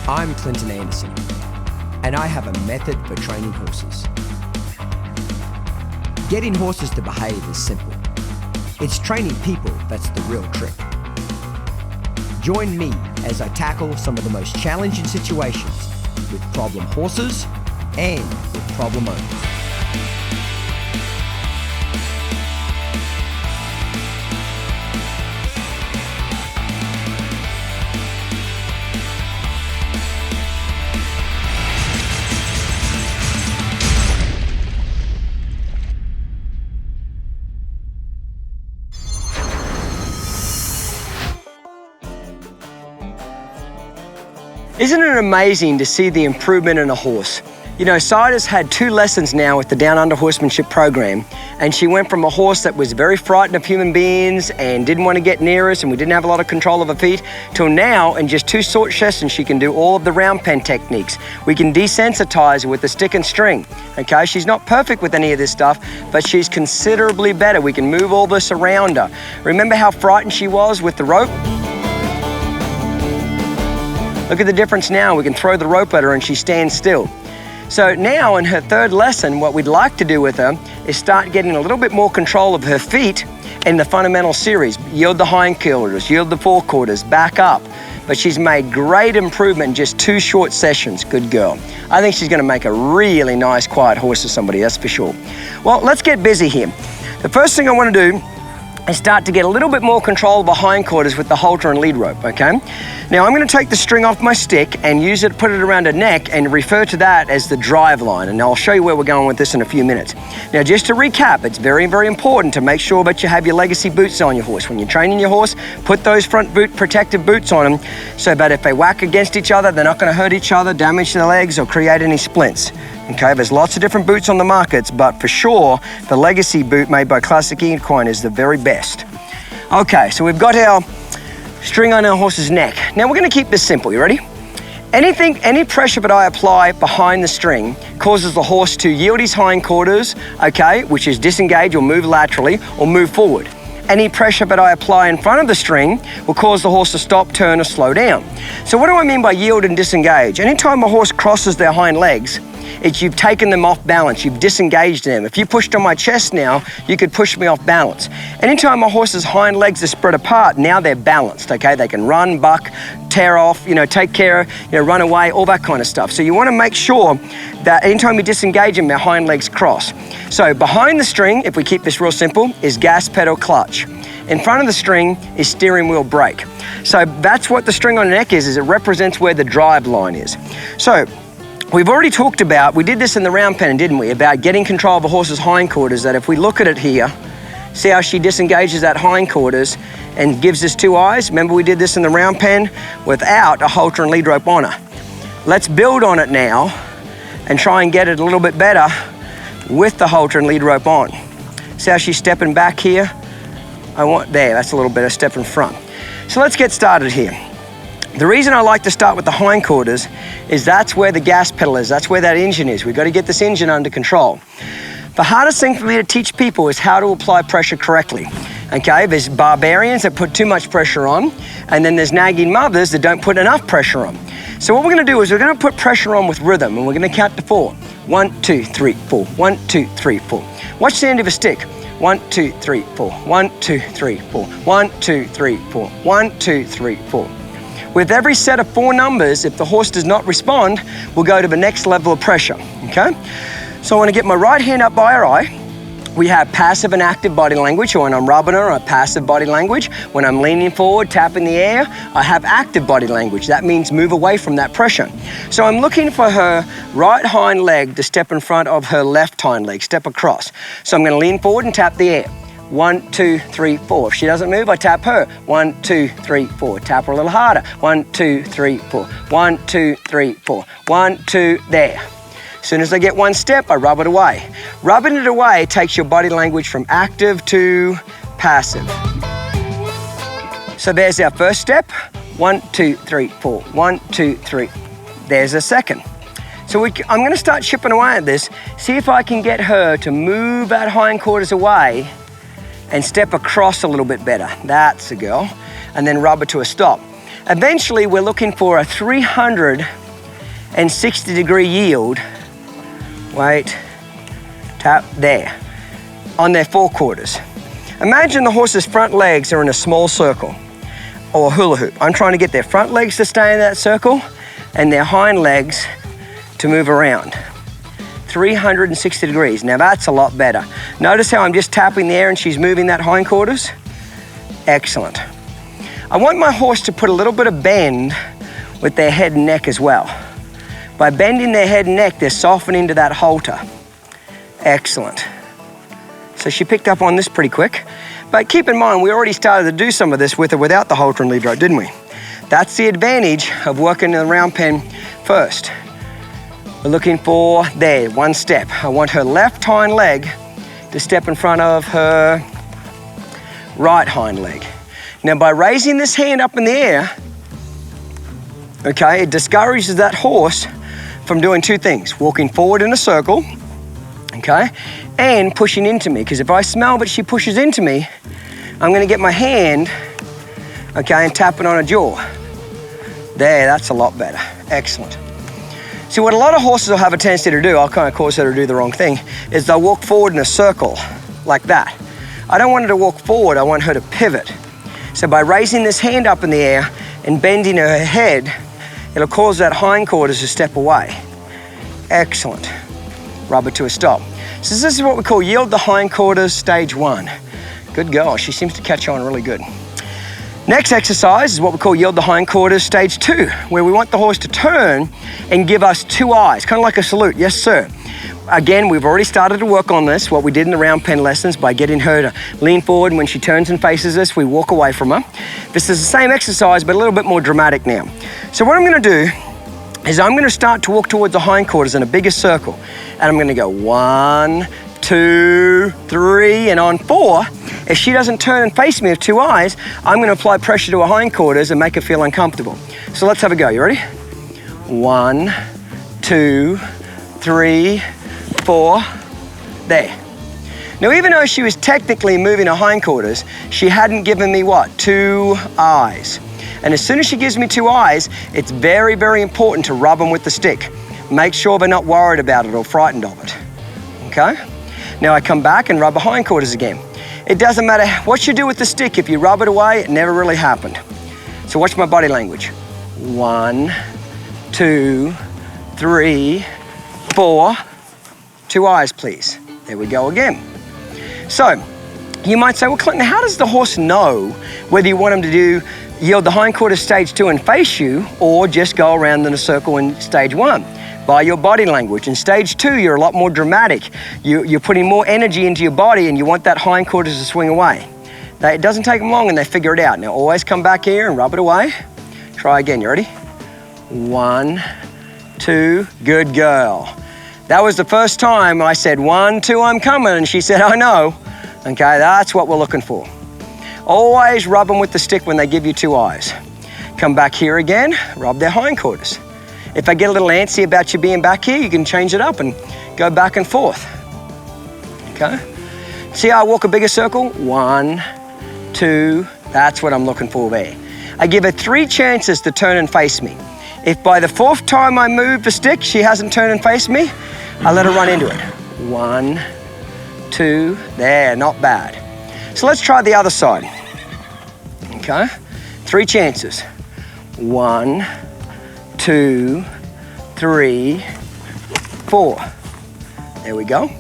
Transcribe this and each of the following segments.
I'm Clinton Anderson, and I have a method for training horses. Getting horses to behave is simple. It's training people that's the real trick. Join me as I tackle some of the most challenging situations with problem horses and with problem owners. Isn't it amazing to see the improvement in a horse? You know, Cider's had 2 lessons now with the Downunder Horsemanship program, and she went from a horse that was very frightened of human beings and didn't want to get near us, and we didn't have a lot of control of her feet, till now in just 2 short sessions she can do all of the round pen techniques. We can desensitize her with the stick and string. Okay, she's not perfect with any of this stuff, but she's considerably better. We can move all this around her. Remember how frightened she was with the rope? Look at the difference now. We can throw the rope at her and she stands still. So now in her 3rd lesson, what we'd like to do with her is start getting a little bit more control of her feet in the fundamental series. Yield the hindquarters, yield the forequarters, back up. But she's made great improvement in just 2 short sessions. Good girl. I think she's gonna make a really nice, quiet horse for somebody, that's for sure. Well, let's get busy here. The first thing I wanna do is start to get a little bit more control of the hindquarters with the halter and lead rope, okay? Now I'm gonna take the string off my stick and use it, put it around her neck and refer to that as the drive line, and I'll show you where we're going with this in a few minutes. Now just to recap, it's very, very important to make sure that you have your legacy boots on your horse. When you're training your horse, put those front boot protective boots on them so that if they whack against each other, they're not gonna hurt each other, damage their legs or create any splints. Okay, there's lots of different boots on the markets, but for sure, the legacy boot made by Classic Equine is the very best. Okay, so we've got our string on our horse's neck. Now we're gonna keep this simple, you ready? Any pressure that I apply behind the string causes the horse to yield his hindquarters, okay, which is disengage or move laterally or move forward. Any pressure that I apply in front of the string will cause the horse to stop, turn, or slow down. So what do I mean by yield and disengage? Anytime a horse crosses their hind legs, you've taken them off balance, you've disengaged them. If you pushed on my chest now, you could push me off balance. Anytime a horse's hind legs are spread apart, now they're balanced, okay? They can run, buck, tear off, take care, run away, all that kind of stuff. So you want to make sure that anytime you disengage them, their hind legs cross. So behind the string, if we keep this real simple, is gas pedal clutch. In front of the string is steering wheel brake. So that's what the string on the neck is it represents where the drive line is. So we've already talked about, we did this in the round pen, didn't we, about getting control of a horse's hindquarters, that if we look at it here, see how she disengages that hindquarters and gives us 2 eyes? Remember we did this in the round pen without a halter and lead rope on her. Let's build on it now and try and get it a little bit better with the halter and lead rope on. See how she's stepping back here? There, that's a little better step in front. So let's get started here. The reason I like to start with the hindquarters is that's where the gas pedal is, that's where that engine is. We've got to get this engine under control. The hardest thing for me to teach people is how to apply pressure correctly. Okay, there's barbarians that put too much pressure on, and then there's nagging mothers that don't put enough pressure on. So what we're gonna do is we're gonna put pressure on with rhythm, and we're gonna count to 4. 1, 2, 3, 4. 1, 2, 3, 4. Watch the end of a stick. 1, 2, 3, 4. 1, 2, 3, 4. 1, 2, 3, 4. 1, 2, 3, 4. With every set of 4 numbers, if the horse does not respond, we'll go to the next level of pressure, okay? So I want to get my right hand up by her eye. We have passive and active body language. So when I'm rubbing her, I have passive body language. When I'm leaning forward, tapping the air, I have active body language. That means move away from that pressure. So I'm looking for her right hind leg to step in front of her left hind leg, step across. So I'm going to lean forward and tap the air. 1, 2, 3, 4. If she doesn't move, I tap her. 1, 2, 3, 4. Tap her a little harder. 1, 2, 3, 4. 1, 2, 3, 4. 1, 2, there. As soon as I get 1 step, I rub it away. Rubbing it away takes your body language from active to passive. So there's our first step. 1, 2, 3, 4. 1, 2, 3. There's a second. So I'm going to start chipping away at this. See if I can get her to move that hindquarters away and step across a little bit better. That's the girl. And then rub her to a stop. Eventually, we're looking for a 360-degree yield. Wait, tap, there, on their forequarters. Imagine the horse's front legs are in a small circle, or a hula hoop. I'm trying to get their front legs to stay in that circle and their hind legs to move around. 360 degrees. Now that's a lot better. Notice how I'm just tapping the air and she's moving that hindquarters? Excellent. I want my horse to put a little bit of bend with their head and neck as well. By bending their head and neck, they're softening to that halter. Excellent. So she picked up on this pretty quick. But keep in mind, we already started to do some of this with or without the halter and lead rope, didn't we? That's the advantage of working in the round pen first. We're looking for, there, one step. I want her left hind leg to step in front of her right hind leg. Now by raising this hand up in the air, okay, it discourages that horse from doing two things, walking forward in a circle, okay, and pushing into me, because if I smell that she pushes into me, I'm gonna get my hand, okay, and tap it on her jaw. There, that's a lot better, excellent. See, what a lot of horses will have a tendency to do, I'll kind of cause her to do the wrong thing, is they'll walk forward in a circle, like that. I don't want her to walk forward, I want her to pivot. So by raising this hand up in the air and bending her head, it'll cause that hindquarters to step away. Excellent. Rub it to a stop. So this is what we call yield the hindquarters, stage 1. Good girl, she seems to catch on really good. Next exercise is what we call yield the hindquarters, stage 2, where we want the horse to turn and give us two eyes, kind of like a salute, yes sir. Again, we've already started to work on this, what we did in the round pen lessons by getting her to lean forward, and when she turns and faces us, we walk away from her. This is the same exercise, but a little bit more dramatic now. So what I'm gonna do is I'm gonna start to walk towards the hindquarters in a bigger circle. And I'm gonna go 1, 2, 3, and on 4, if she doesn't turn and face me with two eyes, I'm gonna apply pressure to her hindquarters and make her feel uncomfortable. So let's have a go, you ready? 1, 2, 3, 4, there. Now, even though she was technically moving her hindquarters, she hadn't given me what? Two eyes. And as soon as she gives me two eyes, it's very, very important to rub them with the stick. Make sure they're not worried about it or frightened of it, okay? Now I come back and rub her hindquarters again. It doesn't matter what you do with the stick, if you rub it away, it never really happened. So watch my body language. 1, 2, 3, 4, two eyes, please. There we go again. So, you might say, well, Clinton, how does the horse know whether you want him to do yield the hindquarters stage 2 and face you, or just go around in a circle in stage 1? By your body language. In stage 2, you're a lot more dramatic. You're putting more energy into your body and you want that hindquarters to swing away. It doesn't take them long and they figure it out. Now always come back here and rub it away. Try again, you ready? 1, 2, good girl. That was the first time I said, 1, 2, I'm coming, and she said, I know. Okay, that's what we're looking for. Always rub them with the stick when they give you two eyes. Come back here again, rub their hindquarters. If I get a little antsy about you being back here, you can change it up and go back and forth. Okay? See how I walk a bigger circle? 1, 2, that's what I'm looking for there. I give her 3 chances to turn and face me. If by the 4th time I move the stick, she hasn't turned and faced me, I let her run into it. 1, 2, there, not bad. So let's try the other side. Okay? 3 chances. 1, 2, 3, 4. There we go.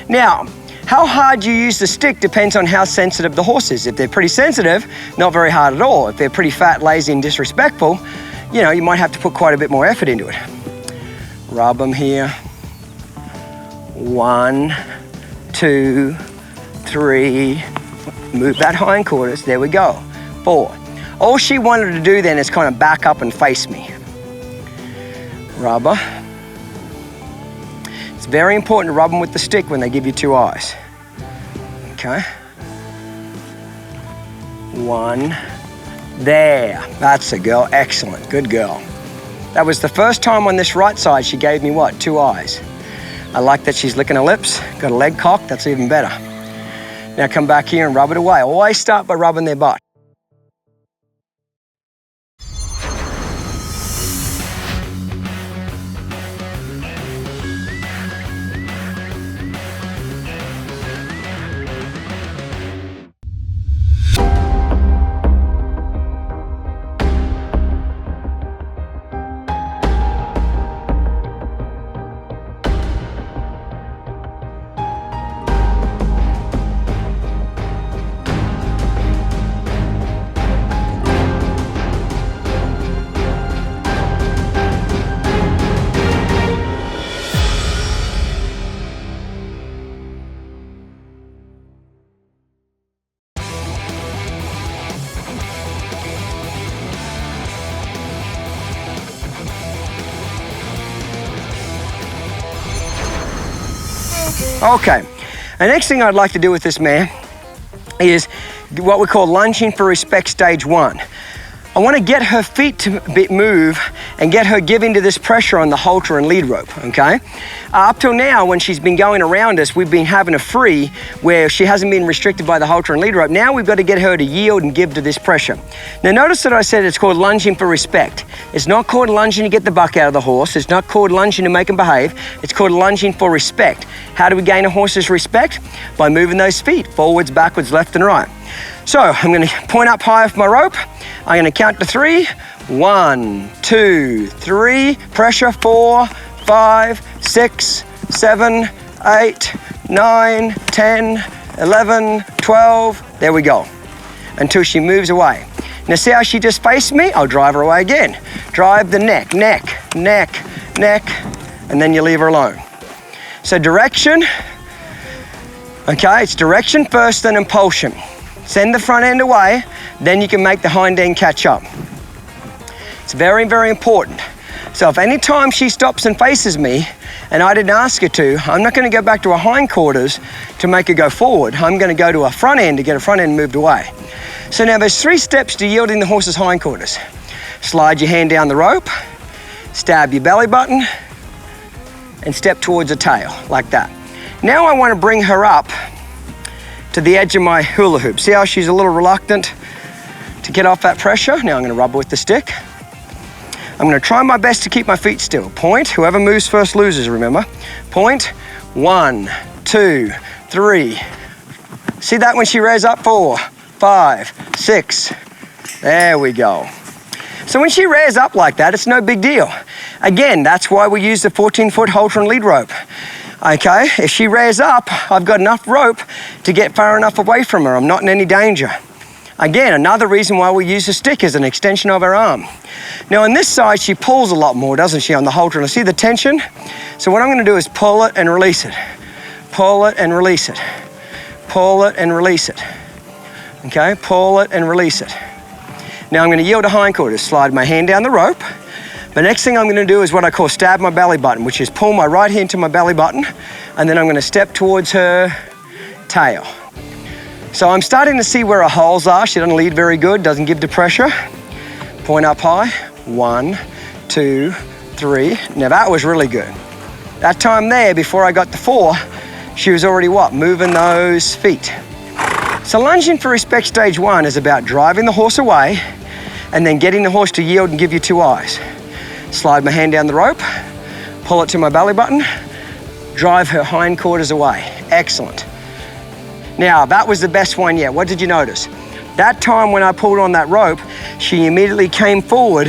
Now, how hard you use the stick depends on how sensitive the horse is. If they're pretty sensitive, not very hard at all. If they're pretty fat, lazy, and disrespectful, you know, you might have to put quite a bit more effort into it. Rub them here. 1, 2, 3. Move that hindquarters. There we go. 4. All she wanted to do then is kind of back up and face me. Rub her. It's very important to rub them with the stick when they give you two eyes. Okay. 1. There. That's a girl. Excellent. Good girl. That was the first time on this right side she gave me what? Two eyes. I like that she's licking her lips. Got a leg cocked. That's even better. Now come back here and rub it away. Always start by rubbing their butt. Okay, the next thing I'd like to do with this mare is what we call lunging for respect stage 1. I want to get her feet to move and get her giving to this pressure on the halter and lead rope, okay? Up till now, when she's been going around us, we've been having a free where she hasn't been restricted by the halter and lead rope. Now we've got to get her to yield and give to this pressure. Now notice that I said it's called lunging for respect. It's not called lunging to get the buck out of the horse. It's not called lunging to make him behave. It's called lunging for respect. How do we gain a horse's respect? By moving those feet, forwards, backwards, left and right. So I'm going to point up high off my rope. I'm going to count to 3. 1, 2, 3. Pressure. 4, 5, 6, 7, 8, 9, 10, 11, 12. There we go. Until she moves away. Now see how she just faced me? I'll drive her away again. Drive the neck, neck, neck, neck, and then you leave her alone. So direction. Okay, it's direction first, then impulsion. Send the front end away, then you can make the hind end catch up. It's very, very important. So if any time she stops and faces me, and I didn't ask her to, I'm not going to go back to her hindquarters to make her go forward. I'm going to go to her front end to get her front end moved away. So now there's 3 steps to yielding the horse's hindquarters. Slide your hand down the rope, stab your belly button, and step towards the tail, like that. Now I want to bring her up to the edge of my hula hoop. See how she's a little reluctant to get off that pressure? Now I'm going to rub her with the stick. I'm going to try my best to keep my feet still. Point, whoever moves first loses, remember. Point, 1, 2, 3. See that when she rears up? 4, 5, 6. There we go. So when she rears up like that, it's no big deal. Again, that's why we use the 14-foot halter and lead rope. Okay, if she rears up, I've got enough rope to get far enough away from her. I'm not in any danger. Again, another reason why we use a stick as an extension of her arm. Now on this side, she pulls a lot more, doesn't she, on the halter? And see the tension? So what I'm going to do is pull it and release it. Pull it and release it. Pull it and release it. Okay, pull it and release it. Now I'm going to yield to hindquarters, slide my hand down the rope. The next thing I'm going to do is what I call stab my belly button, which is pull my right hand to my belly button, and then I'm going to step towards her tail. So I'm starting to see where her holes are. She doesn't lead very good, doesn't give the pressure. Point up high. 1, 2, 3. Now that was really good. That time there, before I got to 4, she was already what? Moving those feet. So lunging for respect stage 1 is about driving the horse away and then getting the horse to yield and give you 2 eyes. Slide my hand down the rope, pull it to my belly button, drive her hindquarters away. Excellent. Now, that was the best one yet. What did you notice? That time when I pulled on that rope, she immediately came forward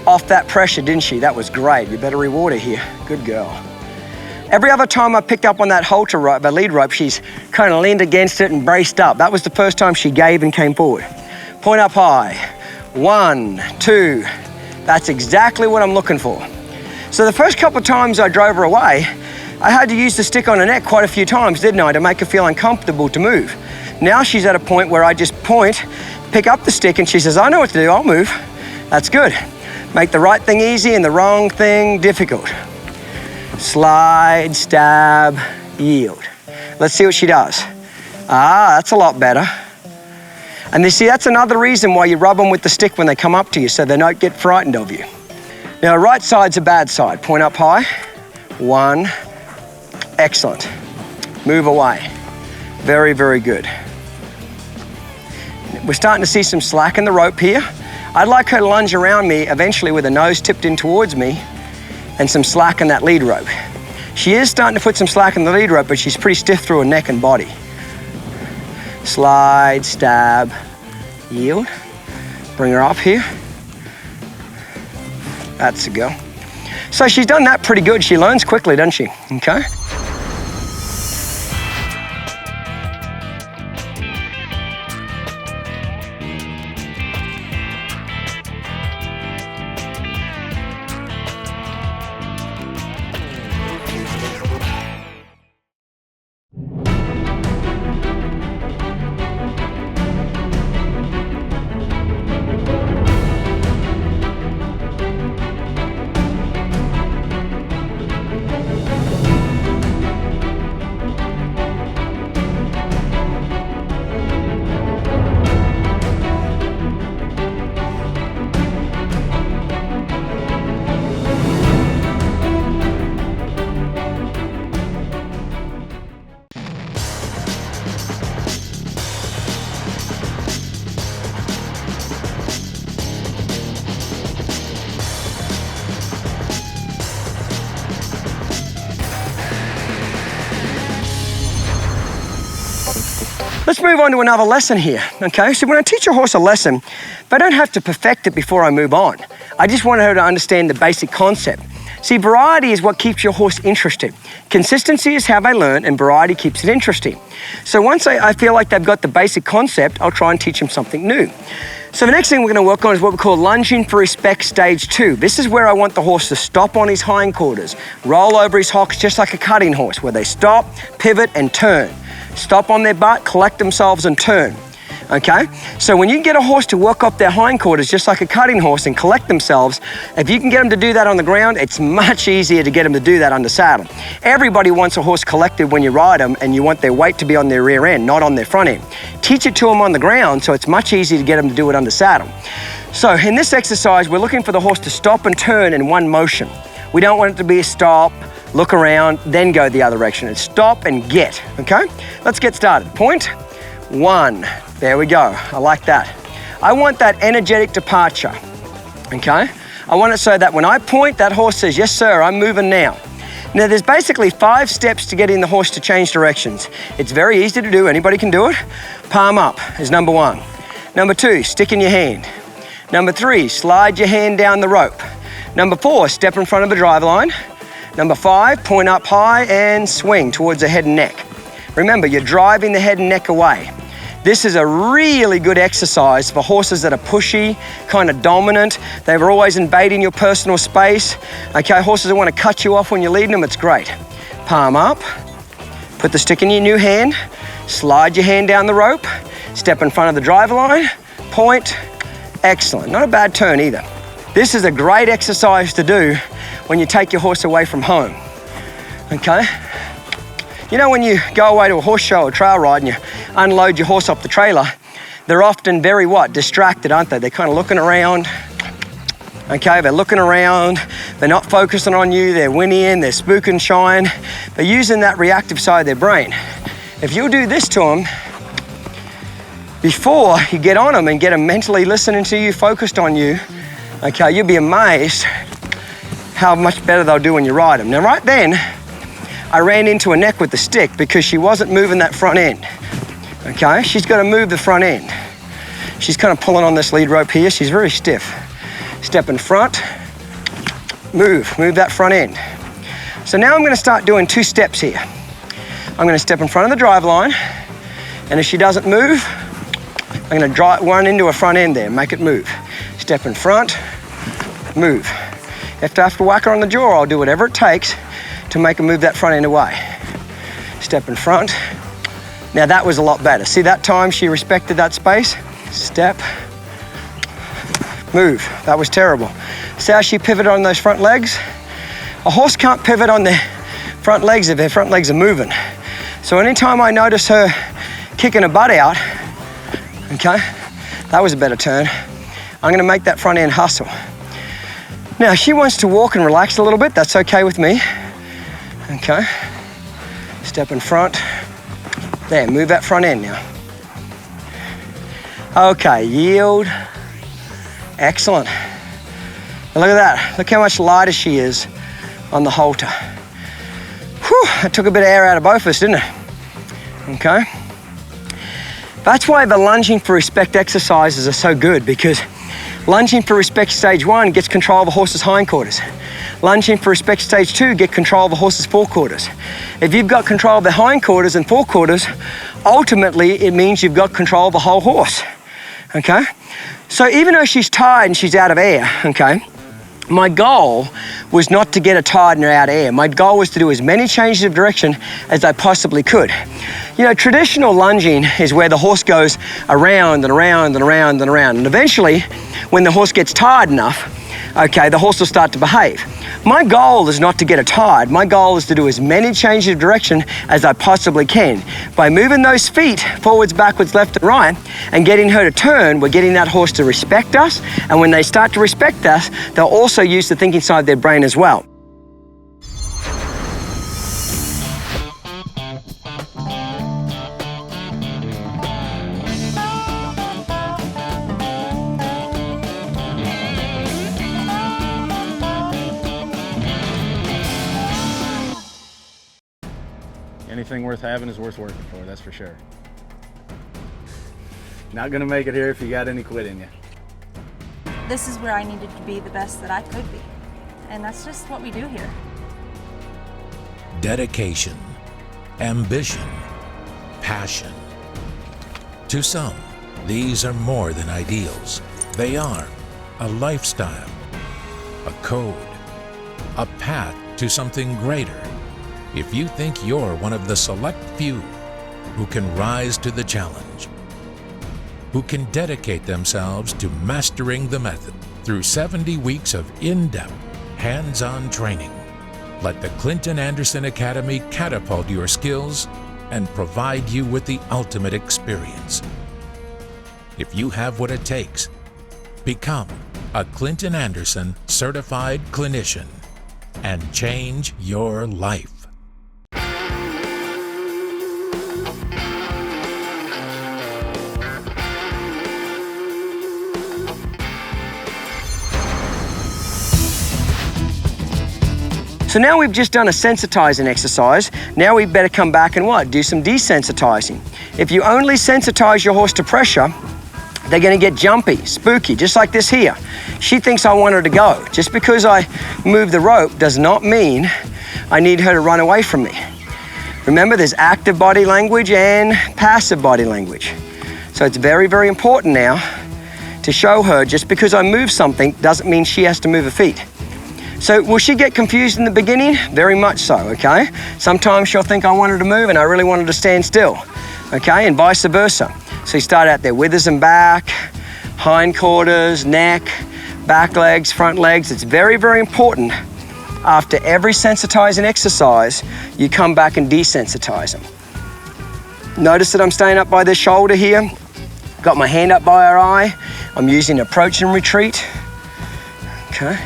off that pressure, didn't she? That was great. You better reward her here. Good girl. Every other time I picked up on that halter rope, the lead rope, she's kind of leaned against it and braced up. That was the first time she gave and came forward. Point up high. 1, 2. That's exactly what I'm looking for. So the first couple of times I drove her away, I had to use the stick on her neck quite a few times, didn't I, to make her feel uncomfortable to move. Now she's at a point where I just point, pick up the stick, and she says, I know what to do, I'll move. That's good. Make the right thing easy and the wrong thing difficult. Slide, stab, yield. Let's see what she does. Ah, that's a lot better. And you see, that's another reason why you rub them with the stick when they come up to you, so they don't get frightened of you. Now, right side's a bad side. Point up high. 1. Excellent. Move away. Very, very good. We're starting to see some slack in the rope here. I'd like her to lunge around me eventually with her nose tipped in towards me and some slack in that lead rope. She is starting to put some slack in the lead rope, but she's pretty stiff through her neck and body. Slide, stab, yield. Bring her up here. That's a go. So she's done that pretty good. She learns quickly, doesn't she? Okay. Let's move on to another lesson here, okay? So when I teach a horse a lesson, they don't have to perfect it before I move on. I just want her to understand the basic concept. See, variety is what keeps your horse interested. Consistency is how they learn, and variety keeps it interesting. So once I feel like they've got the basic concept, I'll try and teach them something new. So the next thing we're going to work on is what we call lunging for respect stage 2. This is where I want the horse to stop on his hindquarters, roll over his hocks just like a cutting horse, where they stop, pivot, and turn. Stop on their butt, collect themselves, and turn. Okay? So when you get a horse to work up their hindquarters just like a cutting horse and collect themselves, if you can get them to do that on the ground, it's much easier to get them to do that under saddle. Everybody wants a horse collected when you ride them, and you want their weight to be on their rear end, not on their front end. Teach it to them on the ground so it's much easier to get them to do it under saddle. So in this exercise, we're looking for the horse to stop and turn in one motion. We don't want it to be a stop, look around, then go the other direction. It's stop and get, okay? Let's get started. Point 1. There we go. I like that. I want that energetic departure, okay? I want it so that when I point, that horse says, yes, sir, I'm moving now. Now, there's basically 5 steps to getting the horse to change directions. It's very easy to do. Anybody can do it. Palm up is number 1. Number 2, stick in your hand. Number 3, slide your hand down the rope. Number 4, step in front of the drive line. Number 5, point up high and swing towards the head and neck. Remember, you're driving the head and neck away. This is a really good exercise for horses that are pushy, kind of dominant. They were always invading your personal space. Okay, horses that want to cut you off when you're leading them, it's great. Palm up, put the stick in your new hand, slide your hand down the rope, step in front of the driver line, point, excellent. Not a bad turn either. This is a great exercise to do when you take your horse away from home, okay? You know, when you go away to a horse show or trail ride and you unload your horse off the trailer, they're often very distracted, aren't they? They're kind of looking around, okay? They're looking around, they're not focusing on you, they're whinnying, they're spook and shine. They're using that reactive side of their brain. If you do this to them before you get on them and get them mentally listening to you, focused on you, okay, you'll be amazed how much better they'll do when you ride them. Now, right then, I ran into a neck with the stick because she wasn't moving that front end, okay? She's got to move the front end. She's kind of pulling on this lead rope here. She's very stiff. Step in front, move that front end. So now I'm going to start doing 2 steps here. I'm going to step in front of the drive line, and if she doesn't move, I'm going to run into a front end there, make it move. Step in front, move. If I have to whack her on the jaw, I'll do whatever it takes to make her move that front end away. Step in front. Now that was a lot better. See that time she respected that space? Step, move. That was terrible. See how she pivoted on those front legs? A horse can't pivot on their front legs if their front legs are moving. So anytime I notice her kicking her butt out, okay, that was a better turn. I'm gonna make that front end hustle. Now, if she wants to walk and relax a little bit, that's okay with me. Okay, step in front. There, move that front end now. Okay, yield. Excellent. Now look at that. Look how much lighter she is on the halter. Whew, that took a bit of air out of both of us, didn't it? Okay. That's why the lunging for respect exercises are so good, because lunging for respect stage 1 gets control of the horse's hindquarters. Lunging for respect stage 2 get control of the horse's forequarters. If you've got control of the hindquarters and forequarters, ultimately it means you've got control of the whole horse, okay? So even though she's tired and she's out of air, okay, my goal was not to get her tired and out of air. My goal was to do as many changes of direction as I possibly could. You know, traditional lunging is where the horse goes around and around and around and around. And eventually, when the horse gets tired enough, okay, the horse will start to behave. My goal is not to get her tired. My goal is to do as many changes of direction as I possibly can. By moving those feet forwards, backwards, left and right, and getting her to turn, we're getting that horse to respect us. And when they start to respect us, they'll also use the thinking side of their brain as well. Anything worth having is worth working for, that's for sure. Not gonna make it here if you got any quit in you. This is where I needed to be the best that I could be. And that's just what we do here. Dedication, ambition, passion. To some, these are more than ideals. They are a lifestyle, a code, a path to something greater. If you think you're one of the select few who can rise to the challenge, who can dedicate themselves to mastering the method through 70 weeks of in-depth, hands-on training, let the Clinton Anderson Academy catapult your skills and provide you with the ultimate experience. If you have what it takes, become a Clinton Anderson certified clinician and change your life. So now we've just done a sensitizing exercise. Now we better come back and what? Do some desensitizing. If you only sensitize your horse to pressure, they're gonna get jumpy, spooky, just like this here. She thinks I want her to go. Just because I move the rope does not mean I need her to run away from me. Remember, there's active body language and passive body language. So it's very, very important now to show her just because I move something doesn't mean she has to move her feet. So will she get confused in the beginning? Very much so, okay? Sometimes she'll think I want her to move and I really want her to stand still, okay? And vice versa. So you start out there, withers and back, hindquarters, neck, back legs, front legs. It's very, very important. After every sensitizing exercise, you come back and desensitize them. Notice that I'm staying up by the shoulder here. Got my hand up by her eye. I'm using approach and retreat, okay?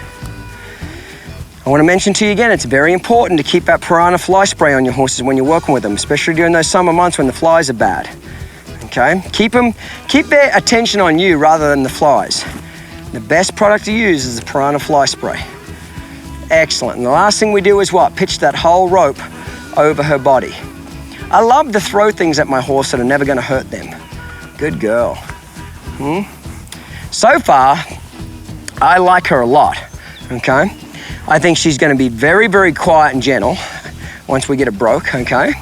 I want to mention to you again, it's very important to keep that piranha fly spray on your horses when you're working with them, especially during those summer months when the flies are bad. Okay? Keep their attention on you rather than the flies. The best product to use is the piranha fly spray. Excellent. And the last thing we do is what? Pitch that whole rope over her body. I love to throw things at my horse that are never going to hurt them. Good girl. So far, I like her a lot. Okay? I think she's going to be very, very quiet and gentle once we get her broke, okay?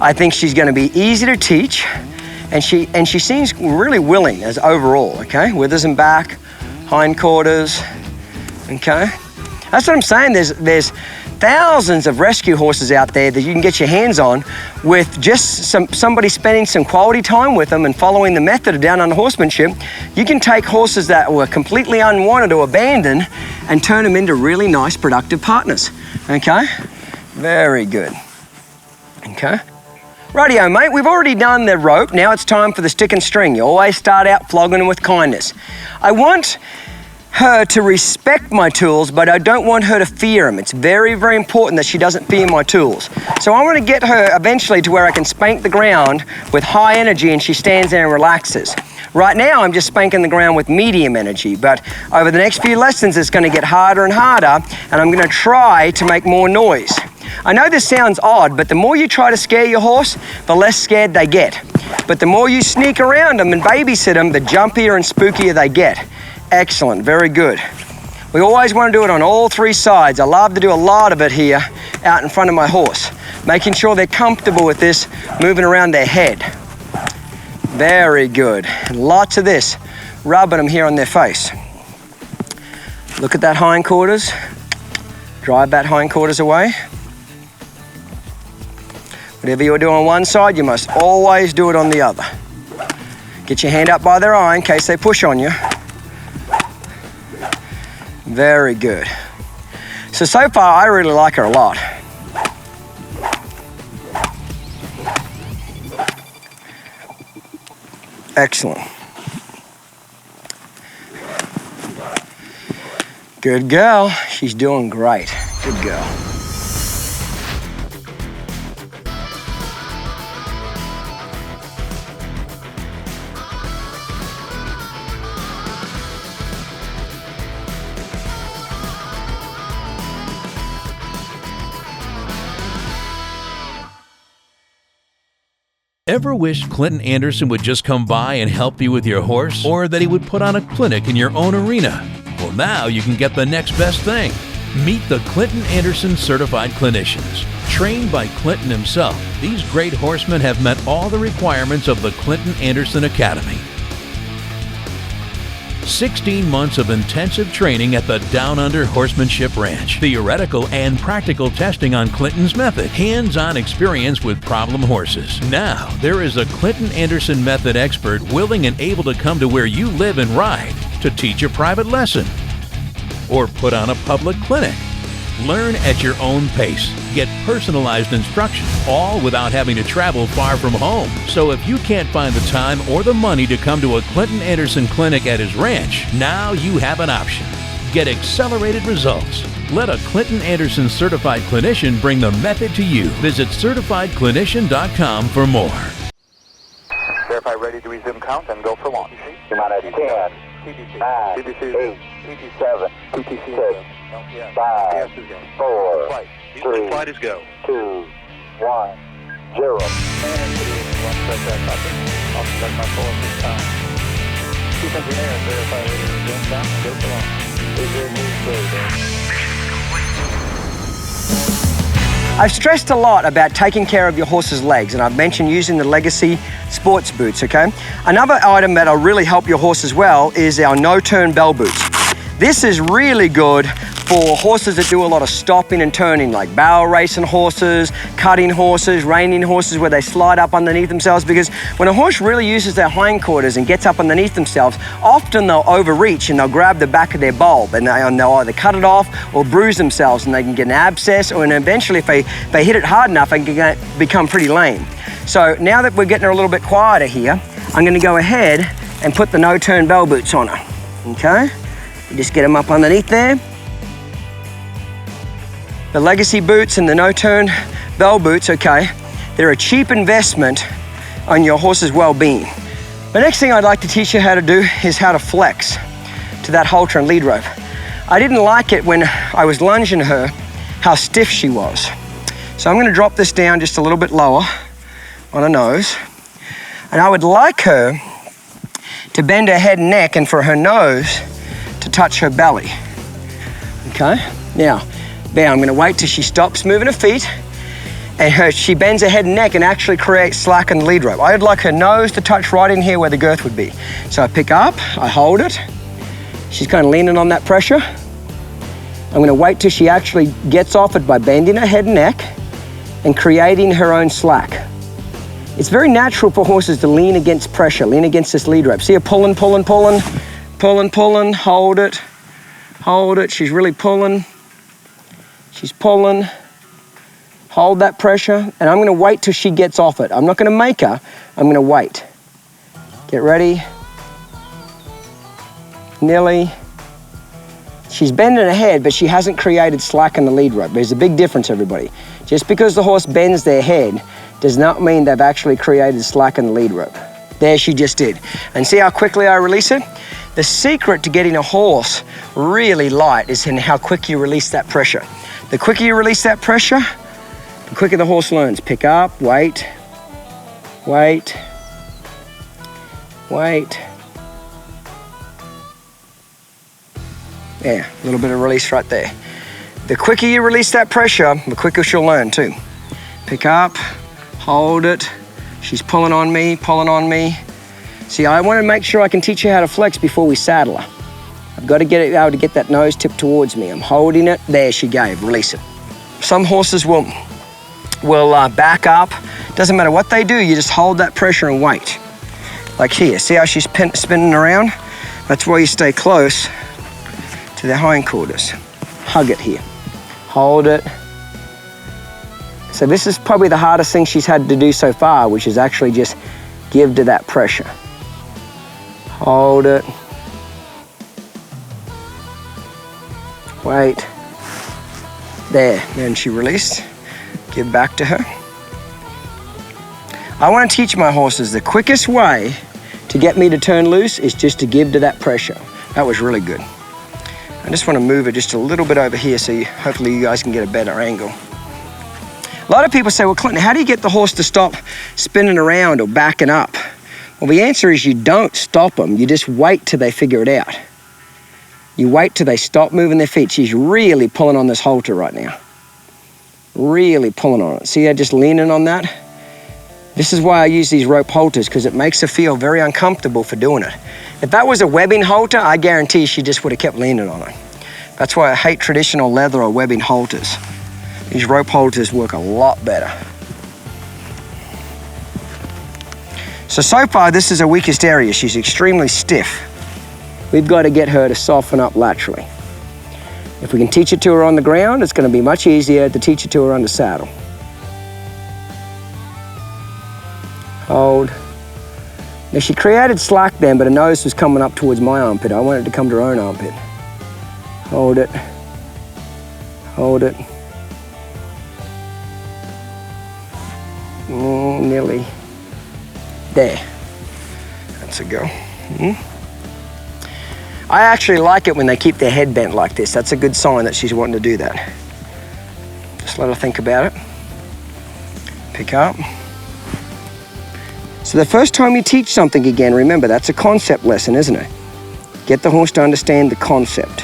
I think she's going to be easy to teach, and she seems really willing as overall, okay? Withers and back, hindquarters, okay? That's what I'm saying. There's thousands of rescue horses out there that you can get your hands on with just somebody spending some quality time with them and following the method of Downunder Horsemanship. You can take horses that were completely unwanted or abandoned and turn them into really nice, productive partners, okay? Very good, okay? Rightio, mate, we've already done the rope. Now it's time for the stick and string. You always start out flogging them with kindness. I want her to respect my tools, but I don't want her to fear them. It's very, very important that she doesn't fear my tools. So I want to get her eventually to where I can spank the ground with high energy and she stands there and relaxes. Right now, I'm just spanking the ground with medium energy, but over the next few lessons, it's going to get harder and harder, and I'm going to try to make more noise. I know this sounds odd, but the more you try to scare your horse, the less scared they get. But the more you sneak around them and babysit them, the jumpier and spookier they get. Excellent, very good. We always want to do it on all three sides. I love to do a lot of it here out in front of my horse, making sure they're comfortable with this, moving around their head. Very good. And lots of this, rubbing them here on their face. Look at that hindquarters. Drive that hindquarters away. Whatever you're doing on one side, you must always do it on the other. Get your hand up by their eye in case they push on you. Very good. So far, I really like her a lot. Excellent. Good girl. She's doing great. Good girl. Ever wished Clinton Anderson would just come by and help you with your horse, or that he would put on a clinic in your own arena? Well, now you can get the next best thing. Meet the Clinton Anderson Certified Clinicians. Trained by Clinton himself, these great horsemen have met all the requirements of the Clinton Anderson Academy. 16 months of intensive training at the Downunder Horsemanship Ranch. Theoretical and practical testing on Clinton's method. Hands-on experience with problem horses. Now, there is a Clinton Anderson method expert willing and able to come to where you live and ride to teach a private lesson or put on a public clinic. Learn at your own pace. Get personalized instruction, all without having to travel far from home. So if you can't find the time or the money to come to a Clinton Anderson clinic at his ranch, now you have an option. Get accelerated results. Let a Clinton Anderson certified clinician bring the method to you. Visit certifiedclinician.com for more. Verify ready to resume count and go for launch. You're at 10, 9, 8, 7, 6, 5, 4, 3, Flight is go. 2, 1, 0. Chief engineer, verify ready to resume count and go for launch. Is there news I've stressed a lot about taking care of your horse's legs, and I've mentioned using the Legacy sports boots, okay? Another item that'll really help your horse as well is our no-turn bell boots. This is really good for horses that do a lot of stopping and turning, like barrel racing horses, cutting horses, reining horses, where they slide up underneath themselves, because when a horse really uses their hindquarters and gets up underneath themselves, often they'll overreach and they'll grab the back of their bulb and they'll either cut it off or bruise themselves, and they can get an abscess, or eventually if they hit it hard enough, they can become pretty lame. So now that we're getting her a little bit quieter here, I'm gonna go ahead and put the no-turn bell boots on her, okay? You just get them up underneath there. The Legacy boots and the no-turn bell boots, okay, they're a cheap investment on your horse's well-being. The next thing I'd like to teach you how to do is how to flex to that halter and lead rope. I didn't like it when I was lunging her, how stiff she was. So I'm gonna drop this down just a little bit lower on her nose. And I would like her to bend her head and neck and for her nose to touch her belly, okay? Now, there, I'm gonna wait till she stops moving her feet and she bends her head and neck and actually creates slack in the lead rope. I'd like her nose to touch right in here where the girth would be. So I pick up, I hold it. She's kind of leaning on that pressure. I'm gonna wait till she actually gets off it by bending her head and neck and creating her own slack. It's very natural for horses to lean against pressure, lean against this lead rope. See her pulling, pulling, pulling, pulling, pulling, hold it, she's really pulling. She's pulling, hold that pressure, and I'm gonna wait till she gets off it. I'm not gonna make her, I'm gonna wait. Get ready. Nearly. She's bending her head, but she hasn't created slack in the lead rope. There's a big difference, everybody. Just because the horse bends their head does not mean they've actually created slack in the lead rope. There she just did. And see how quickly I release it? The secret to getting a horse really light is in how quick you release that pressure. The quicker you release that pressure, the quicker the horse learns. Pick up, wait, wait, wait. Yeah, a little bit of release right there. The quicker you release that pressure, the quicker she'll learn too. Pick up, hold it. She's pulling on me, pulling on me. See, I want to make sure I can teach her how to flex before we saddle her. I've got to get it able to get that nose tip towards me. I'm holding it. There she gave. Release it. Some horses will back up. Doesn't matter what they do. You just hold that pressure and wait. Like here. See how she's spinning around? That's why you stay close to their hindquarters. Hug it here. Hold it. So this is probably the hardest thing she's had to do so far, which is actually just give to that pressure. Hold it. Wait. There, then she released. Give back to her. I want to teach my horses the quickest way to get me to turn loose is just to give to that pressure. That was really good. I just want to move it just a little bit over here so hopefully you guys can get a better angle. A lot of people say, well, Clinton, how do you get the horse to stop spinning around or backing up? Well, the answer is you don't stop them. You just wait till they figure it out. You wait till they stop moving their feet. She's really pulling on this halter right now. Really pulling on it. See her just leaning on that? This is why I use these rope halters, because it makes her feel very uncomfortable for doing it. If that was a webbing halter, I guarantee she just would have kept leaning on it. That's why I hate traditional leather or webbing halters. These rope halters work a lot better. So far, this is her weakest area. She's extremely stiff. We've got to get her to soften up laterally. If we can teach it to her on the ground, it's going to be much easier to teach it to her on the saddle. Hold. Now she created slack then, but her nose was coming up towards my armpit. I wanted it to come to her own armpit. Hold it. Hold it. Nearly. There. That's a go. I actually like it when they keep their head bent like this. That's a good sign that she's wanting to do that. Just let her think about it. Pick up. So the first time you teach something again, remember, that's a concept lesson, isn't it? Get the horse to understand the concept.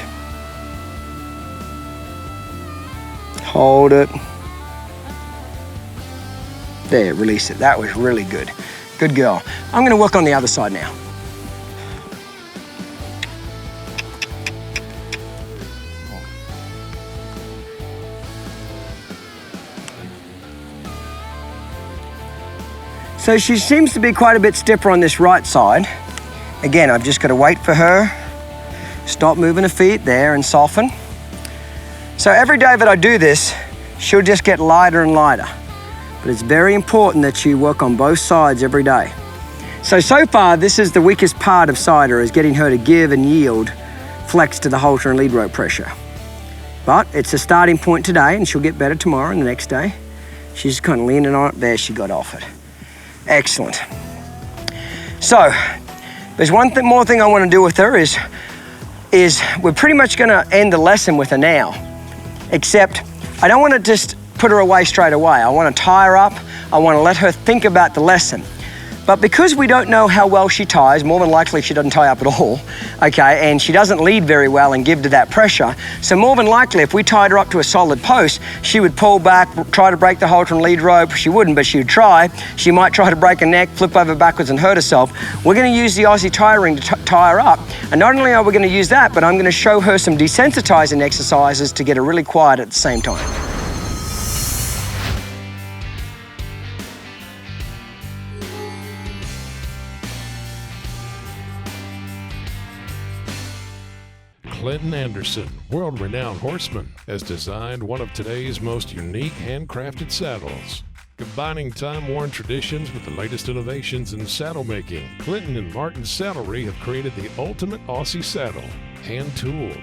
Hold it. There, release it. That was really good. Good girl. I'm going to work on the other side now. So she seems to be quite a bit stiffer on this right side. Again, I've just got to wait for her, stop moving her feet there and soften. So every day that I do this, she'll just get lighter and lighter. But it's very important that you work on both sides every day. So far, this is the weakest part of Cider, is getting her to give and yield flex to the halter and lead rope pressure. But it's a starting point today, and she'll get better tomorrow and the next day. She's kind of leaning on it. There, she got off it. Excellent. So, there's one more thing I want to do with her is we're pretty much going to end the lesson with her now. Except, I don't want to just put her away straight away. I want to tie her up. I want to let her think about the lesson. But because we don't know how well she ties, more than likely she doesn't tie up at all, okay, and she doesn't lead very well and give to that pressure, so more than likely if we tied her up to a solid post, she would pull back, try to break the halter and lead rope. She wouldn't, but she would try. She might try to break a neck, flip over backwards and hurt herself. We're going to use the Aussie tie ring to tie her up, and not only are we going to use that, but I'm going to show her some desensitizing exercises to get her really quiet at the same time. Clinton Anderson, world-renowned horseman, has designed one of today's most unique handcrafted saddles. Combining time-worn traditions with the latest innovations in saddle making, Clinton and Martin Saddlery have created the ultimate Aussie saddle, hand-tooled,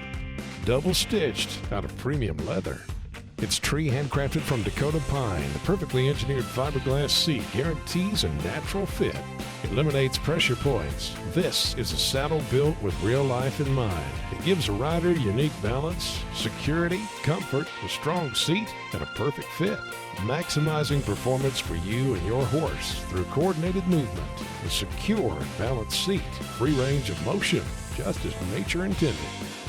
double-stitched out of premium leather. It's tree handcrafted from Dakota pine. The perfectly engineered fiberglass seat guarantees a natural fit. Eliminates pressure points. This is a saddle built with real life in mind. It gives a rider unique balance, security, comfort, a strong seat, and a perfect fit. Maximizing performance for you and your horse through coordinated movement, a secure and balanced seat, free range of motion, just as nature intended.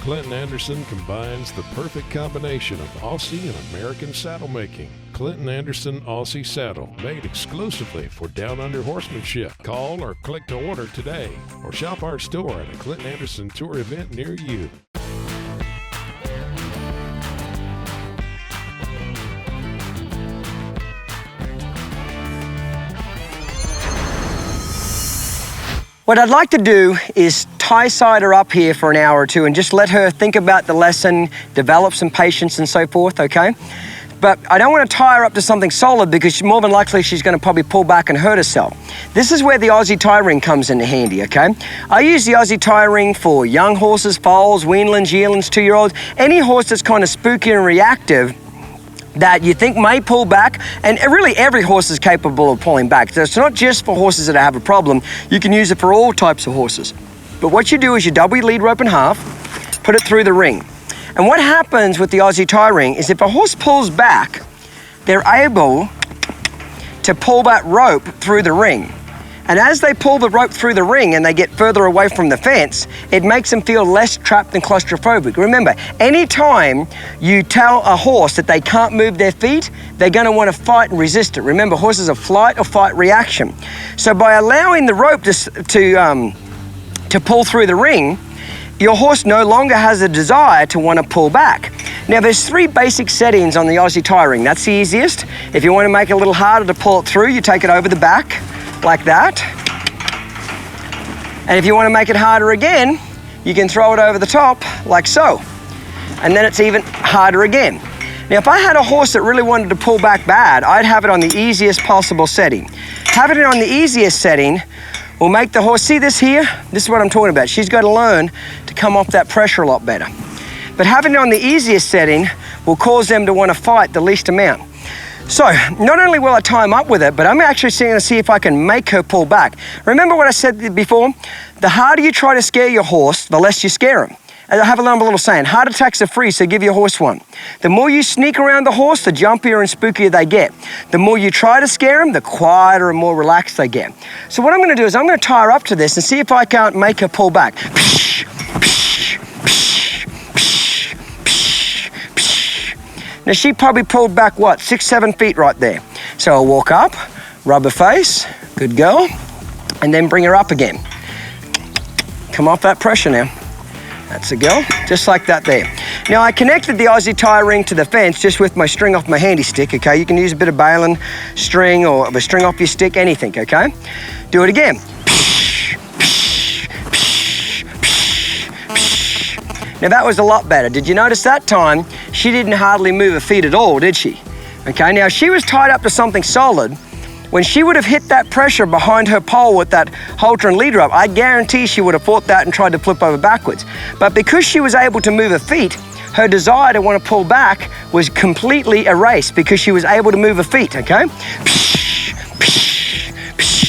Clinton Anderson combines the perfect combination of Aussie and American saddle making. Clinton Anderson Aussie Saddle, made exclusively for Downunder Horsemanship. Call or click to order today, or shop our store at a Clinton Anderson Tour event near you. What I'd like to do is tie Cider up here for an hour or two and just let her think about the lesson, develop some patience and so forth, okay? But I don't want to tie her up to something solid because more than likely she's going to probably pull back and hurt herself. This is where the Aussie tie ring comes in handy, okay? I use the Aussie tie ring for young horses, foals, weanlings, yearlings, 2-year-olds, any horse that's kind of spooky and reactive that you think may pull back, and really every horse is capable of pulling back. So it's not just for horses that have a problem. You can use it for all types of horses. But what you do is you double your lead rope in half, put it through the ring. And what happens with the Aussie tie ring is if a horse pulls back, they're able to pull that rope through the ring. And as they pull the rope through the ring and they get further away from the fence, it makes them feel less trapped and claustrophobic. Remember, anytime you tell a horse that they can't move their feet, they're going to want to fight and resist it. Remember, horses are flight or fight reaction. So by allowing the rope to pull through the ring, your horse no longer has a desire to want to pull back. Now there's 3 basic settings on the Aussie tie ring. That's the easiest. If you want to make it a little harder to pull it through, you take it over the back like that. And if you want to make it harder again, you can throw it over the top like so. And then it's even harder again. Now if I had a horse that really wanted to pull back bad, I'd have it on the easiest possible setting. Having it on the easiest setting will make the horse, see this here? This is what I'm talking about. She's got to learn to come off that pressure a lot better. But having it on the easiest setting will cause them to want to fight the least amount. So, not only will I tie them up with it, but I'm actually going to see if I can make her pull back. Remember what I said before? The harder you try to scare your horse, the less you scare him. And I have a little saying, heart attacks are free, so give your horse one. The more you sneak around the horse, the jumpier and spookier they get. The more you try to scare them, the quieter and more relaxed they get. So what I'm going to do is I'm going to tie her up to this and see if I can't make her pull back. Now she probably pulled back, what, 6-7 feet right there. So I'll walk up, rub her face, good girl, and then bring her up again. Come off that pressure now. That's a girl, just like that there. Now I connected the Aussie tie ring to the fence just with my string off my handy stick, okay? You can use a bit of baling string or a string off your stick, anything, okay? Do it again. Now that was a lot better. Did you notice that time she didn't hardly move her feet at all, did she? Okay, now she was tied up to something solid. When she would have hit that pressure behind her pole with that halter and lead rope, I guarantee she would have fought that and tried to flip over backwards. But because she was able to move her feet, her desire to want to pull back was completely erased because she was able to move her feet, okay?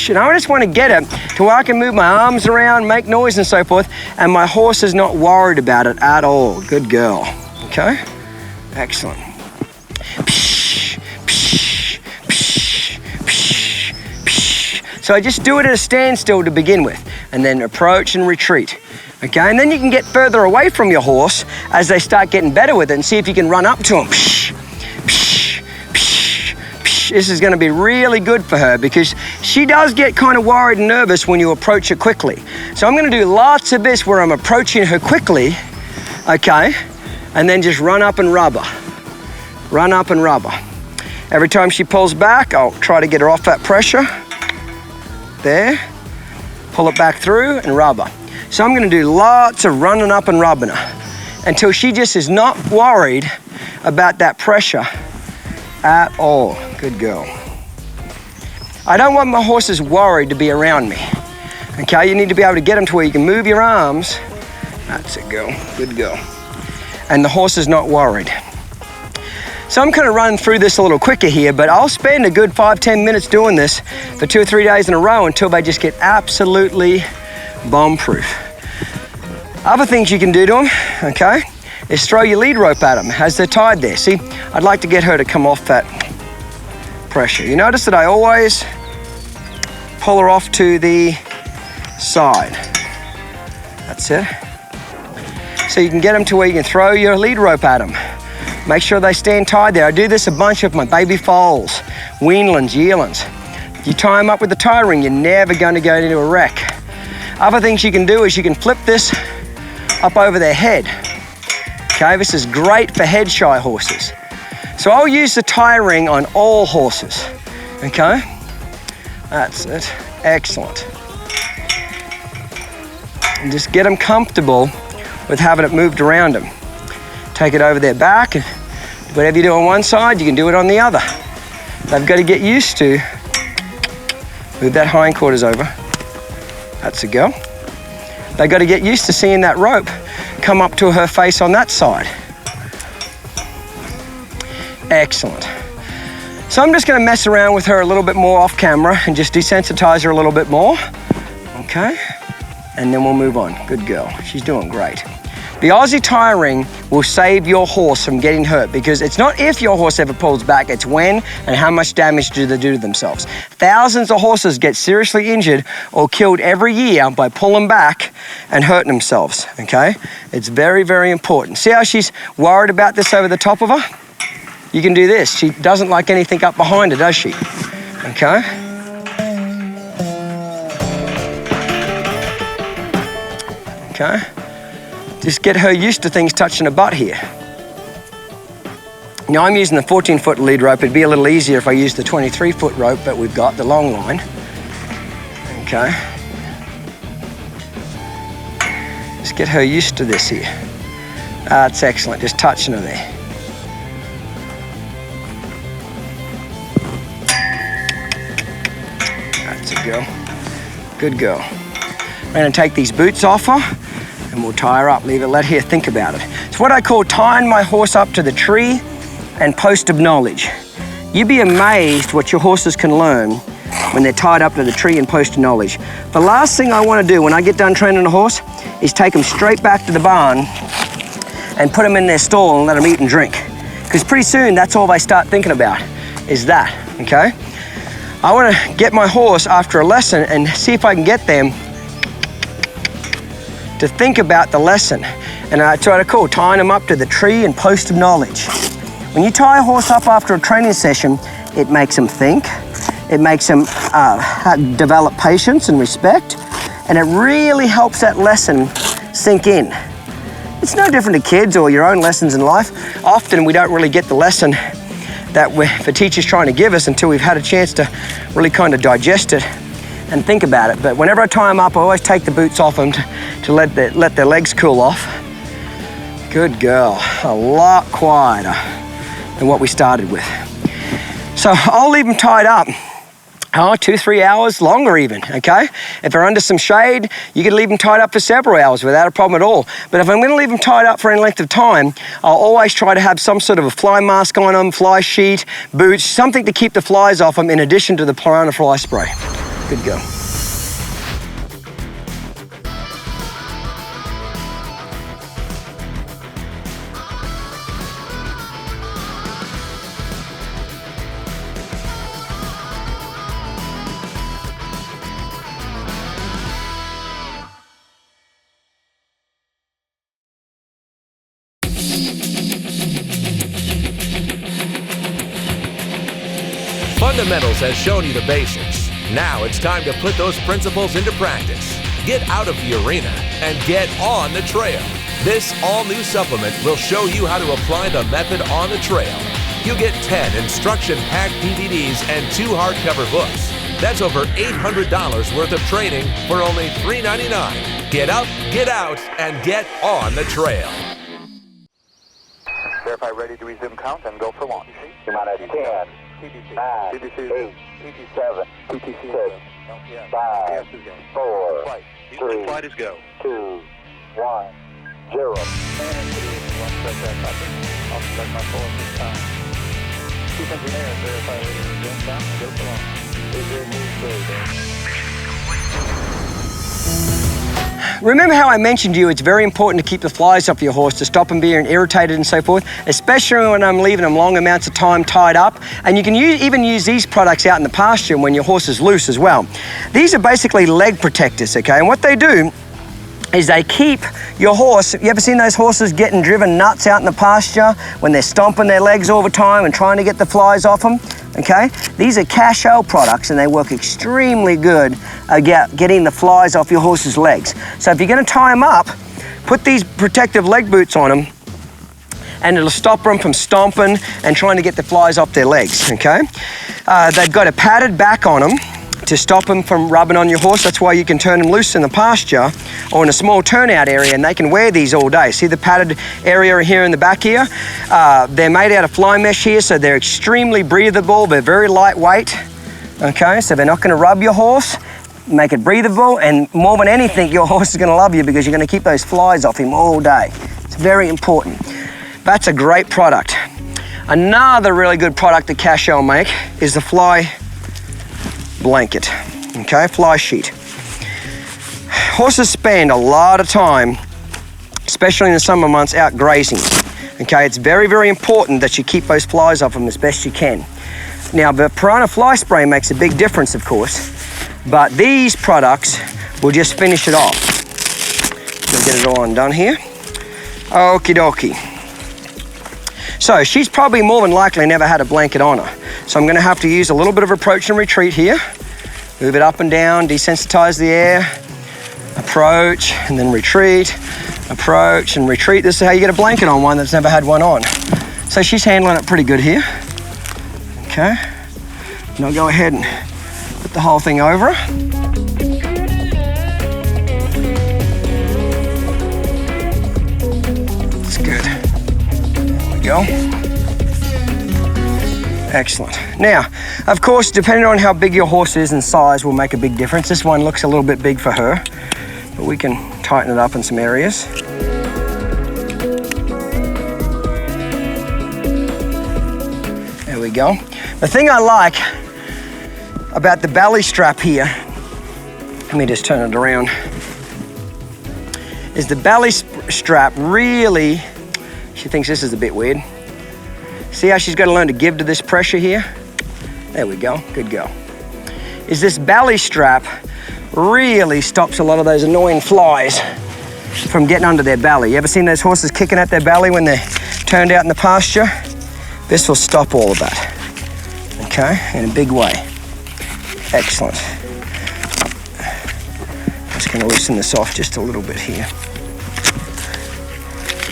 And I just want to get it to where I can move my arms around, make noise and so forth, and my horse is not worried about it at all. Good girl, okay? Excellent. So I just do it at a standstill to begin with, and then approach and retreat, okay? And then you can get further away from your horse as they start getting better with it and see if you can run up to them. This is going to be really good for her because she does get kind of worried and nervous when you approach her quickly. So I'm going to do lots of this where I'm approaching her quickly, okay? And then just run up and rub her. Run up and rub her. Every time she pulls back, I'll try to get her off that pressure. There. Pull it back through and rub her. So I'm going to do lots of running up and rubbing her until she just is not worried about that pressure at all. Good girl. I don't want my horses worried to be around me. Okay, you need to be able to get them to where you can move your arms. That's it, girl. Good girl. And the horse is not worried. So I'm kind of running through this a little quicker here, but I'll spend a good 5-10 minutes doing this for 2 or 3 days in a row until they just get absolutely bomb-proof. Other things you can do to them, okay, is throw your lead rope at them as they're tied there. See, I'd like to get her to come off that pressure. You notice that I always pull her off to the side. That's it. So you can get them to where you can throw your lead rope at them. Make sure they stand tied there. I do this a bunch of my baby foals, weanlings, yearlings. You tie them up with the tie ring, you're never going to go into a wreck. Other things you can do is you can flip this up over their head. Okay, this is great for head shy horses. So I'll use the tie ring on all horses. Okay, that's it. Excellent. And just get them comfortable with having it moved around them. Take it over their back, and whatever you do on one side, you can do it on the other. They've got to get used to, move that hindquarters over. That's a girl. They've got to get used to seeing that rope come up to her face on that side. Excellent. So I'm just going to mess around with her a little bit more off camera and just desensitize her a little bit more. Okay. And then we'll move on. Good girl. She's doing great. The Aussie tie ring will save your horse from getting hurt, because it's not if your horse ever pulls back, it's when and how much damage do they do to themselves. Thousands of horses get seriously injured or killed every year by pulling back and hurting themselves, okay? It's very, very important. See how she's worried about this over the top of her? You can do this. She doesn't like anything up behind her, does she? Okay? Okay? Just get her used to things touching her butt here. Now I'm using the 14-foot lead rope. It'd be a little easier if I used the 23-foot rope that we've got, the long line. Okay. Just get her used to this here. That's excellent, just touching her there. That's a girl. Good girl. I'm gonna take these boots off her and we'll tie her up, leave her, let her think about it. It's what I call tying my horse up to the tree and post of knowledge. You'd be amazed what your horses can learn when they're tied up to the tree and post of knowledge. The last thing I want to do when I get done training a horse is take them straight back to the barn and put them in their stall and let them eat and drink. Because pretty soon that's all they start thinking about, is that, okay? I want to get my horse after a lesson and see if I can get them to think about the lesson. And I try to call tying them up to the tree and post of knowledge. When you tie a horse up after a training session, it makes them think, it makes them develop patience and respect, and it really helps that lesson sink in. It's no different to kids or your own lessons in life. Often we don't really get the lesson that the teacher's trying to give us until we've had a chance to really kind of digest it and think about it. But whenever I tie them up, I always take the boots off them to let their legs cool off. Good girl, a lot quieter than what we started with. So I'll leave them tied up, 2-3 hours, longer even, okay? If they're under some shade, you can leave them tied up for several hours without a problem at all. But if I'm gonna leave them tied up for any length of time, I'll always try to have some sort of a fly mask on them, fly sheet, boots, something to keep the flies off them in addition to the piranha fly spray. Good girl. Fundamentals has shown you the basics. Now it's time to put those principles into practice. Get out of the arena and get on the trail. This all-new supplement will show you how to apply the method on the trail. You get 10 instruction-packed DVDs and 2 hardcover books. That's over $800 worth of training for only $3.99. Get up, get out, and get on the trail. Verify ready to resume count and go for launch. Minus 10, 9, 8, 7, 6, 5, 4, 3, 2, 1, 0. Chief Engineer, verify ready to resume count and go for launch. Is there news for Remember how I mentioned to you it's very important to keep the flies off your horse to stop them being irritated and so forth, especially when I'm leaving them long amounts of time tied up. And you can even use these products out in the pasture when your horse is loose as well. These are basically leg protectors, okay? And what they do is they keep your horse, you ever seen those horses getting driven nuts out in the pasture when they're stomping their legs all the time and trying to get the flies off them? Okay, these are Cashel products and they work extremely good at getting the flies off your horse's legs. So if you're going to tie them up, put these protective leg boots on them and it'll stop them from stomping and trying to get the flies off their legs, okay? They've got a padded back on them to stop them from rubbing on your horse. That's why you can turn them loose in the pasture or in a small turnout area and they can wear these all day. See the padded area here in the back here? They're made out of fly mesh here, so they're extremely breathable. They're very lightweight, okay? So they're not gonna rub your horse, make it breathable, and more than anything, your horse is gonna love you because you're gonna keep those flies off him all day. It's very important. That's a great product. Another really good product that Cashel make is the fly blanket, okay, fly sheet. Horses spend a lot of time especially in the summer months out grazing. Okay, it's very, very important that you keep those flies off them as best you can. Now, the piranha fly spray makes a big difference, of course, but these products will just finish it off. We'll get it all undone here. Okie dokie. So she's probably more than likely never had a blanket on her. So I'm gonna have to use a little bit of approach and retreat here. Move it up and down, desensitize the air. Approach and then retreat. Approach and retreat. This is how you get a blanket on one that's never had one on. So she's handling it pretty good here. Okay. And I'll go ahead and put the whole thing over her. That's good. There we go. Excellent. Now, of course, depending on how big your horse is and size will make a big difference. This one looks a little bit big for her, but we can tighten it up in some areas. There we go. The thing I like about the belly strap here, let me just turn it around, is the belly strap really, she thinks this is a bit weird. See how she's got to learn to give to this pressure here? There we go, good go. Is this belly strap really stops a lot of those annoying flies from getting under their belly. You ever seen those horses kicking at their belly when they're turned out in the pasture? This will stop all of that, okay, in a big way. Excellent. Just gonna loosen this off just a little bit here.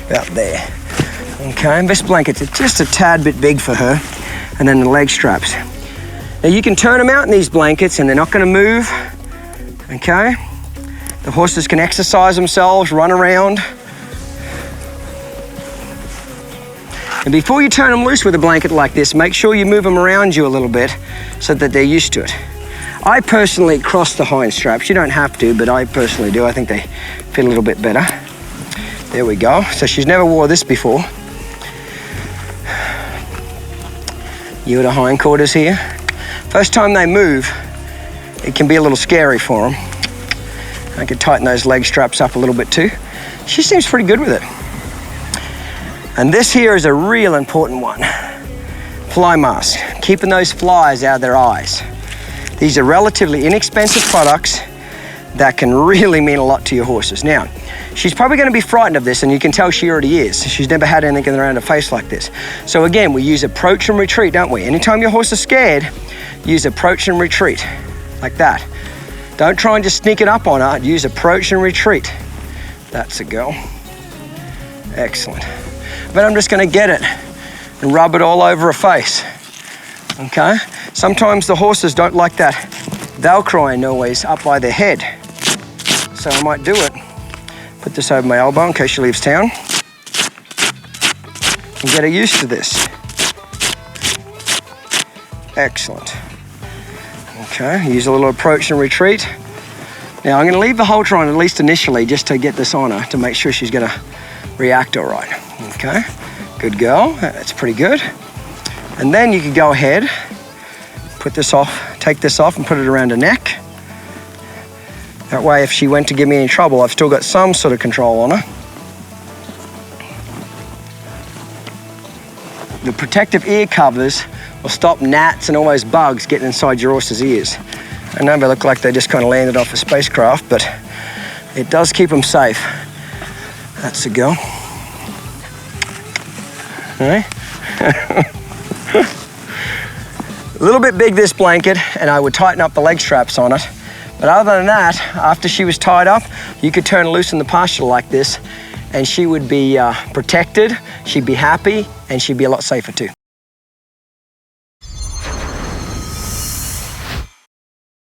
About there. Okay, and this blanket's just a tad bit big for her, and then the leg straps. Now you can turn them out in these blankets and they're not gonna move, okay? The horses can exercise themselves, run around. And before you turn them loose with a blanket like this, make sure you move them around you a little bit so that they're used to it. I personally cross the hind straps. You don't have to, but I personally do. I think they fit a little bit better. There we go. So she's never wore this before. You at the hindquarters here. First time they move, it can be a little scary for them. I could tighten those leg straps up a little bit too. She seems pretty good with it. And this here is a real important one. Fly mask, keeping those flies out of their eyes. These are relatively inexpensive products that can really mean a lot to your horses. Now, she's probably going to be frightened of this, and you can tell she already is. She's never had anything around her face like this. So again, we use approach and retreat, don't we? Anytime your horse is scared, use approach and retreat, like that. Don't try and just sneak it up on her. Use approach and retreat. That's a go. Excellent. But I'm just going to get it and rub it all over her face. Okay? Sometimes the horses don't like that Velcro noise up by their head. So I might do it. Put this over my elbow in case she leaves town. And get her used to this. Excellent. Okay, use a little approach and retreat. Now I'm going to leave the halter on at least initially just to get this on her to make sure she's going to react all right. Okay, good girl. That's pretty good. And then you could go ahead, put this off, take this off and put it around her neck. That way if she went to give me any trouble, I've still got some sort of control on her. The protective ear covers will stop gnats and all those bugs getting inside your horse's ears. I know they look like they just kind of landed off a spacecraft, but it does keep them safe. That's a go. All right. A little bit big, this blanket, and I would tighten up the leg straps on it. But other than that, after she was tied up, you could turn loose in the pasture like this, and she would be protected, she'd be happy, and she'd be a lot safer too.